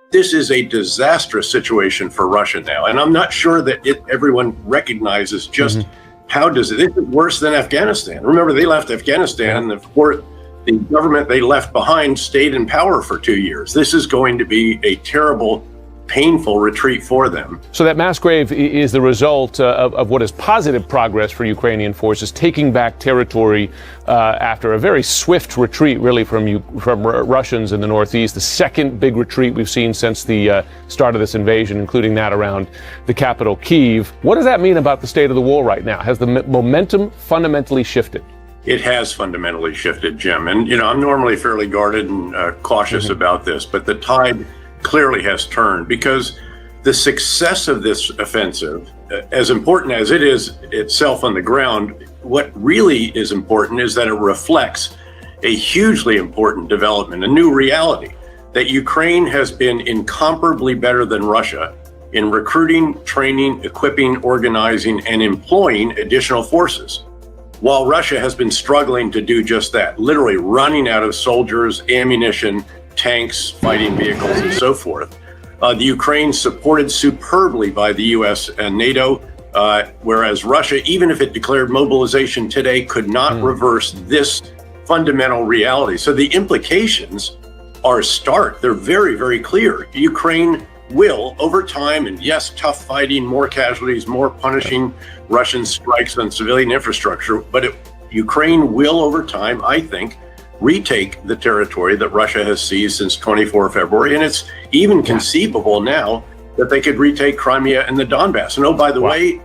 This is a disastrous situation for Russia now. And I'm not sure that everyone recognizes just how does it. This is worse than Afghanistan. Remember, they left Afghanistan, and the government they left behind stayed in power for 2 years. This is going to be a terrible, painful retreat for them. So that mass grave is the result of what is positive progress for Ukrainian forces taking back territory after a very swift retreat, really, from Russians in the northeast. The second big retreat we've seen since the start of this invasion, including that around the capital, Kyiv. What does that mean about the state of the war right now? Has the momentum fundamentally shifted? It has fundamentally shifted, Jim. And, I'm normally fairly guarded and cautious about this, but the tide clearly has turned, because the success of this offensive, as important as it is itself on the ground, what really is important is that it reflects a hugely important development, a new reality, that Ukraine has been incomparably better than Russia in recruiting, training, equipping, organizing, and employing additional forces, while Russia has been struggling to do just that, literally running out of soldiers, ammunition, tanks, fighting vehicles, and so forth. The Ukraine supported superbly by the U.S. and NATO, whereas Russia, even if it declared mobilization today, could not reverse this fundamental reality. So the implications are stark. They're very, very clear. Ukraine will, over time, and yes, tough fighting, more casualties, more punishing Russian strikes on civilian infrastructure, but Ukraine will, over time, I think, retake the territory that Russia has seized since 24 February. And it's even conceivable now that they could retake Crimea and the Donbass. And oh, by the way,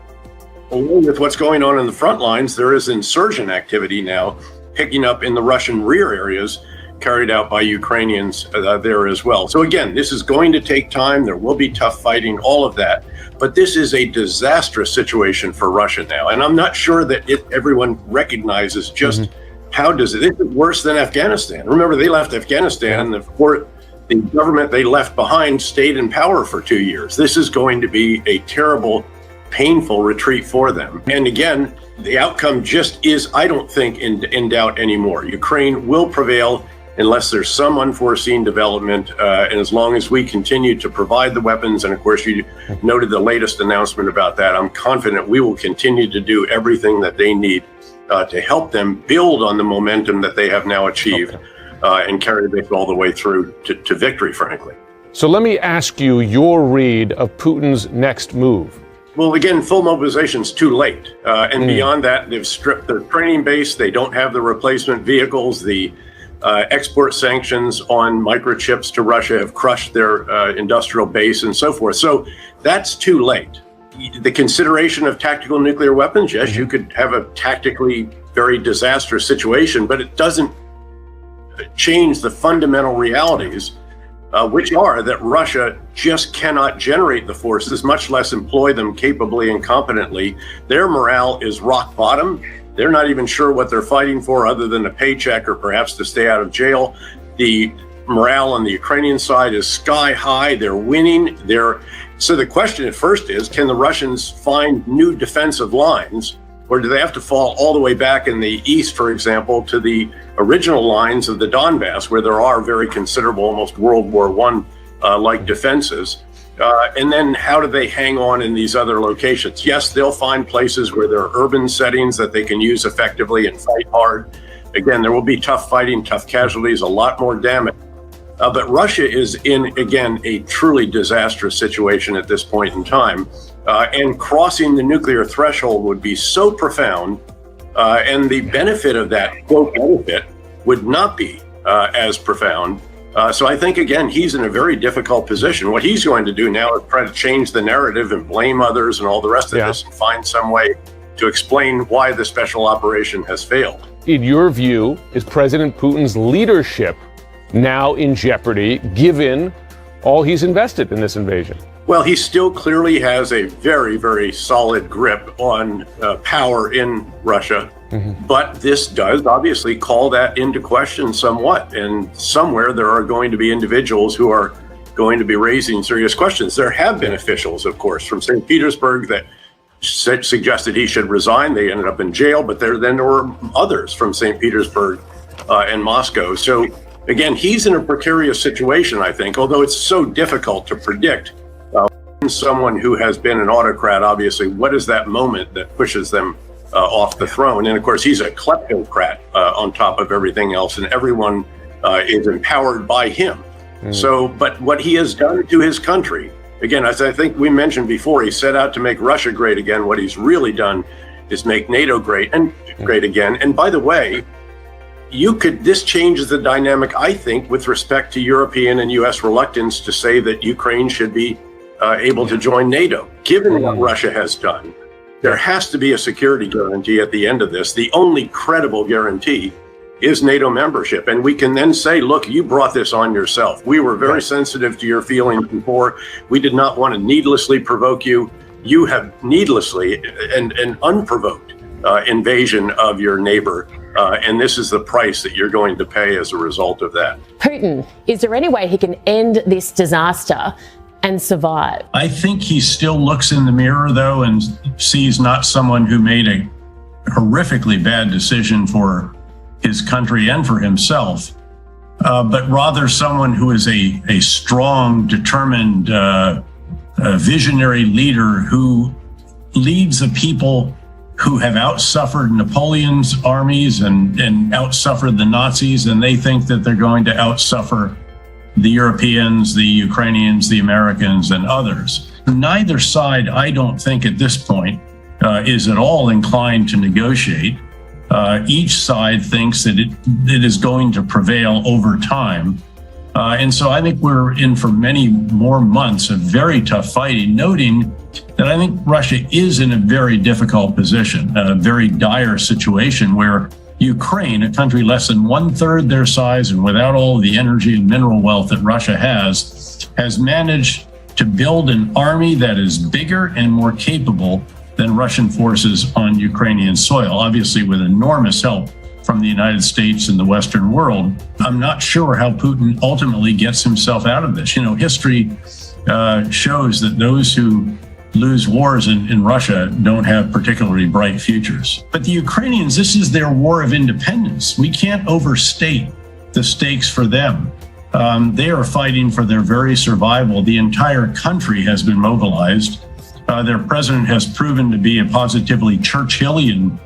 along with what's going on in the front lines, there is insurgent activity now picking up in the Russian rear areas carried out by Ukrainians there as well. So again, this is going to take time. There will be tough fighting, all of that. But this is a disastrous situation for Russia now. And I'm not sure that everyone recognizes just how does it. This is worse than Afghanistan. Remember, they left Afghanistan, and the government they left behind stayed in power for 2 years. This is going to be a terrible, painful retreat for them. And again, the outcome just is, I don't think, in doubt anymore. Ukraine will prevail unless there's some unforeseen development. And as long as we continue to provide the weapons, and of course you noted the latest announcement about that, I'm confident we will continue to do everything that they need to help them build on the momentum that they have now achieved and carry this all the way through to victory, frankly. So let me ask you your read of Putin's next move. Well, again, full mobilization is too late. And beyond that, they've stripped their training base. They don't have the replacement vehicles. The export sanctions on microchips to Russia have crushed their industrial base and so forth. So that's too late. The consideration of tactical nuclear weapons, yes, you could have a tactically very disastrous situation, but it doesn't change the fundamental realities, which are that Russia just cannot generate the forces, much less employ them capably and competently. Their morale is rock bottom. They're not even sure what they're fighting for other than a paycheck or perhaps to stay out of jail. The morale on the Ukrainian side is sky high. They're winning. So the question at first is, can the Russians find new defensive lines, or do they have to fall all the way back in the east, for example, to the original lines of the Donbass, where there are very considerable, almost World War I like defenses? And then how do they hang on in these other locations? Yes, they'll find places where there are urban settings that they can use effectively and fight hard. Again, there will be tough fighting, tough casualties, a lot more damage. But Russia is in, again, a truly disastrous situation at this point in time. And crossing the nuclear threshold would be so profound. And the benefit of that, quote, benefit would not be as profound. So I think, again, he's in a very difficult position. What he's going to do now is try to change the narrative and blame others and all the rest of this and find some way to explain why the special operation has failed. In your view, is President Putin's leadership now in jeopardy, given all he's invested in this invasion? Well, he still clearly has a very, very solid grip on power in Russia. But this does obviously call that into question somewhat. And somewhere there are going to be individuals who are going to be raising serious questions. There have been officials, of course, from St. Petersburg that suggested he should resign. They ended up in jail. But then there were others from St. Petersburg and Moscow. So again, he's in a precarious situation, I think, although it's so difficult to predict. Someone who has been an autocrat, obviously, what is that moment that pushes them off the throne? And of course, he's a kleptocrat on top of everything else, and everyone is empowered by him. So, but what he has done to his country, again, as I think we mentioned before, he set out to make Russia great again. What he's really done is make NATO great again. And by the way, this changes the dynamic, I think, with respect to European and U.S. reluctance to say that Ukraine should be able to join NATO. Given what Russia has done, there has to be a security guarantee at the end of this. The only credible guarantee is NATO membership. And we can then say, look, you brought this on yourself. We were very sensitive to your feelings before. We did not want to needlessly provoke you. You have needlessly and unprovoked invasion of your neighbor. And this is the price that you're going to pay as a result of that. Putin, is there any way he can end this disaster and survive? I think he still looks in the mirror, though, and sees not someone who made a horrifically bad decision for his country and for himself, but rather someone who is a strong, determined, visionary leader who leads a people who have outsuffered Napoleon's armies and outsuffered the Nazis, and they think that they're going to outsuffer the Europeans, the Ukrainians, the Americans, and others. Neither side, I don't think at this point, is at all inclined to negotiate. Each side thinks that it is going to prevail over time. And so I think we're in for many more months of very tough fighting, noting that I think Russia is in a very difficult position, a very dire situation where Ukraine, a country less than 1/3 their size and without all of the energy and mineral wealth that Russia has managed to build an army that is bigger and more capable than Russian forces on Ukrainian soil, obviously with enormous help from the United States and the Western world. I'm not sure how Putin ultimately gets himself out of this. You know, history shows that those who lose wars in Russia don't have particularly bright futures. But the Ukrainians, this is their war of independence. We can't overstate the stakes for them. They are fighting for their very survival. The entire country has been mobilized. Their president has proven to be a positively Churchillian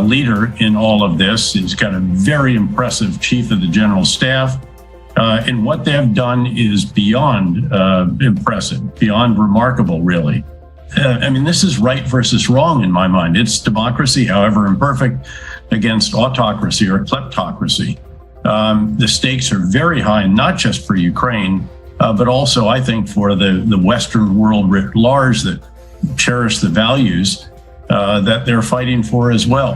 leader in all of this. He's got a very impressive chief of the general staff. And what they have done is beyond impressive, beyond remarkable, really. I mean, this is right versus wrong in my mind. It's democracy, however imperfect, against autocracy or kleptocracy. The stakes are very high, not just for Ukraine, but also, I think, for the Western world writ large that cherish the values that they're fighting for as well.